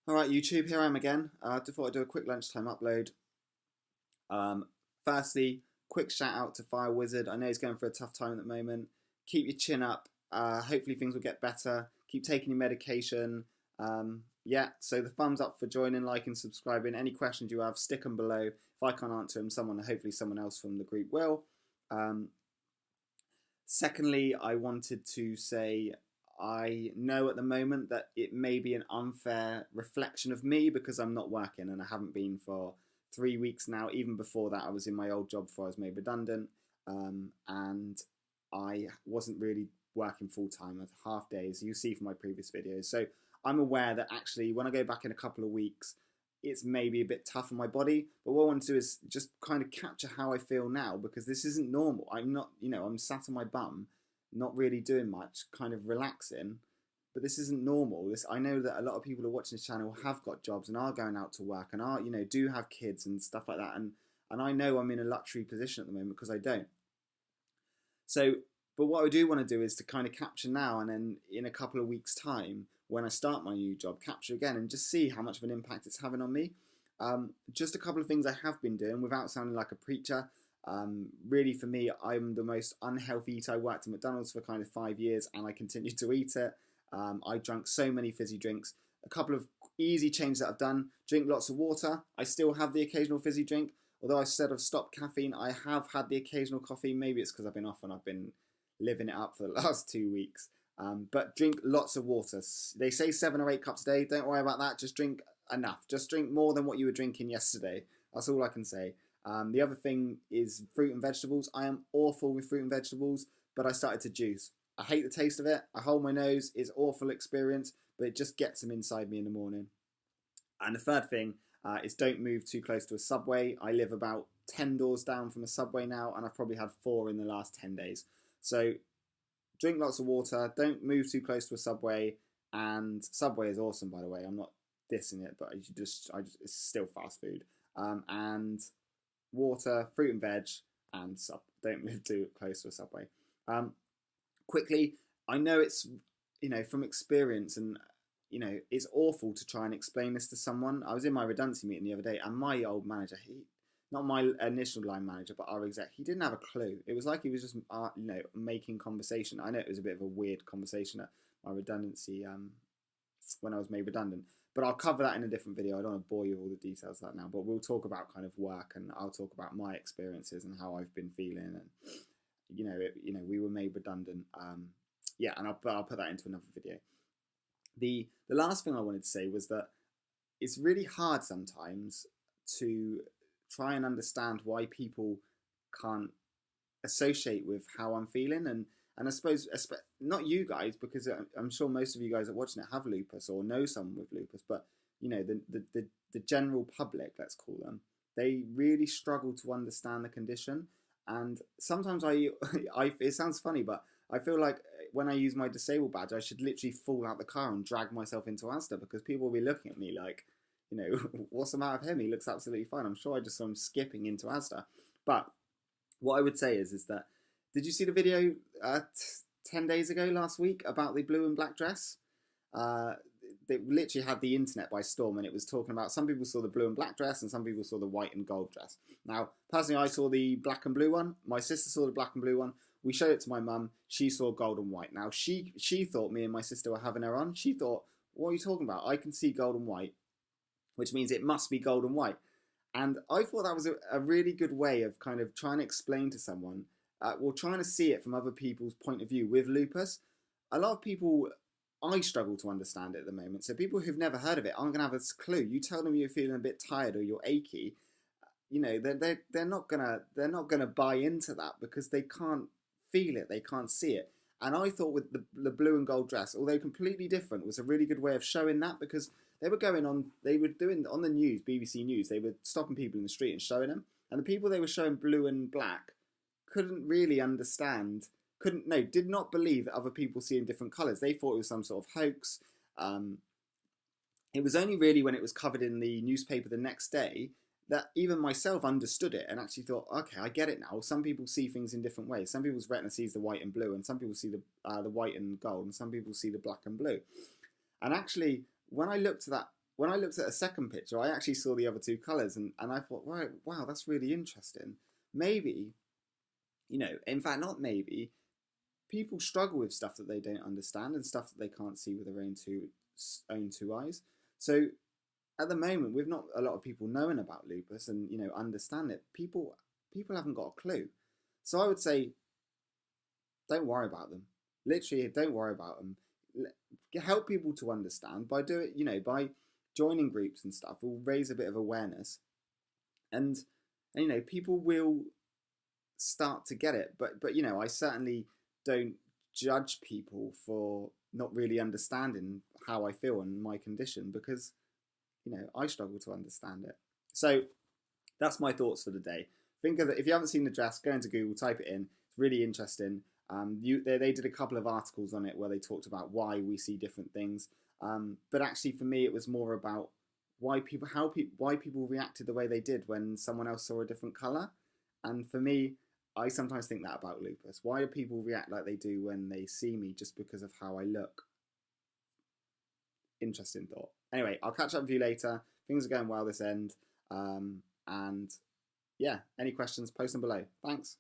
Alright YouTube, here I am again. Just thought I'd do a quick lunchtime upload. Um, Firstly, quick shout out to Fire Wizard. I know he's going through a tough time at the moment. Keep your chin up. Hopefully things will get better. Keep taking your medication. Yeah, so the thumbs up for joining, liking, subscribing. Any questions you have, stick them below. If I can't answer them, hopefully someone else from the group will. Um, Secondly, I wanted to say I know at the moment that it may be an unfair reflection of me because I'm not working and I haven't been for 3 weeks now. Even before that, I was in my old job before I was made redundant, and I wasn't really working full time at half days. You see from my previous videos. So I'm aware that actually when I go back in a couple of weeks, it's maybe a bit tough on my body. But what I want to do is just kind of capture how I feel now because this isn't normal. I'm not, I'm sat on my bum, not really doing much, kind of relaxing. But this isn't normal. I know that a lot of people who are watching this channel have got jobs and are going out to work and are, do have kids and stuff like that. And I know I'm in a luxury position at the moment because I don't. So, but what I do want to do is to kind of capture now and then in a couple of weeks' time, when I start my new job, capture again and just see how much of an impact it's having on me. Just a couple of things I have been doing without sounding like a preacher. Really, for me, I'm the most unhealthy eater. I worked at McDonald's for kind of 5 years and I continue to eat it. I drank so many fizzy drinks. A couple of easy changes that I've done: drink lots of water. I still have the occasional fizzy drink. Although I said I've stopped caffeine, I have had the occasional coffee. Maybe it's because I've been off and I've been living it up for the last 2 weeks. But drink lots of water. They say 7 or 8 cups a day. Don't worry about that. Just drink enough. Just drink more than what you were drinking yesterday. That's all I can say. The other thing is fruit and vegetables. I am awful with fruit and vegetables, but I started to juice. I hate the taste of it. I hold my nose. It's an awful experience, but it just gets them inside me in the morning. And the third thing is don't move too close to a Subway. I live about 10 doors down from a Subway now, and I've probably had 4 in the last 10 days. So drink lots of water, don't move too close to a Subway, and Subway is awesome, by the way. I'm not dissing it, but it's still fast food. And water, fruit and veg, and don't move too close to a Subway. Quickly, I know it's, from experience, and, it's awful to try and explain this to someone. I was in my redundancy meeting the other day, and my old manager, not my initial line manager, but our exec, he didn't have a clue. It was like he was just, making conversation. I know it was a bit of a weird conversation at my redundancy when I was made redundant. But I'll cover that in a different video. I don't want to bore you with all the details of that now. But we'll talk about kind of work, and I'll talk about my experiences and how I've been feeling. And we were made redundant. Yeah, and I'll put that into another video. The last thing I wanted to say was that it's really hard sometimes to try and understand why people can't associate with how I'm feeling, and I suppose not you guys, because I'm sure most of you guys that are watching it have lupus or know someone with lupus, but the general public, let's call them, they really struggle to understand the condition. And sometimes it sounds funny, but I feel like when I use my disabled badge, I should literally fall out the car and drag myself into Asda, because people will be looking at me like, what's the matter with him? He looks absolutely fine. I'm sure I just saw him skipping into Asda. But what I would say is that, did you see the video 10 days ago, last week, about the blue and black dress? They literally had the internet by storm, and it was talking about, some people saw the blue and black dress and some people saw the white and gold dress. Now, personally, I saw the black and blue one. My sister saw the black and blue one. We showed it to my mum. She saw gold and white. Now, she thought me and my sister were having her on. She thought, what are you talking about? I can see gold and white, which means it must be gold and white. And I thought that was a really good way of kind of trying to explain to someone, trying to see it from other people's point of view with lupus. A lot of people, I struggle to understand it at the moment. So people who've never heard of it aren't going to have a clue. You tell them you're feeling a bit tired or you're achy, they're not gonna buy into that because they can't feel it, they can't see it. And I thought with the blue and gold dress, although completely different, was a really good way of showing that, because they were doing on the news, BBC News, they were stopping people in the street and showing them. And the people they were showing blue and black couldn't really understand, did not believe that other people see in different colours. They thought it was some sort of hoax. It was only really when it was covered in the newspaper the next day that even myself understood it and actually thought, okay, I get it now. Some people see things in different ways. Some people's retina sees the white and blue, and some people see the white and gold, and some people see the black and blue. And actually, when I looked at that when I looked at a second picture, I actually saw the other two colours, and I thought, right, wow, that's really interesting. Maybe, in fact, not maybe, people struggle with stuff that they don't understand and stuff that they can't see with their own two eyes. So at the moment, with not a lot of people knowing about lupus and understand it, people haven't got a clue. So I would say, don't worry about them. Literally, don't worry about them. Help people to understand by by joining groups and stuff. Will raise a bit of awareness, and people will start to get it. But I certainly don't judge people for not really understanding how I feel and my condition, because I struggle to understand it. So that's my thoughts for the day. Think of it. If you haven't seen the dress, go into Google, type it in. It's really interesting. They did a couple of articles on it where they talked about why we see different things. But actually, for me, it was more about why people reacted the way they did when someone else saw a different color. And for me, I sometimes think that about lupus. Why do people react like they do when they see me just because of how I look? Interesting thought. Anyway, I'll catch up with you later. Things are going well this end. And yeah, any questions, post them below. Thanks.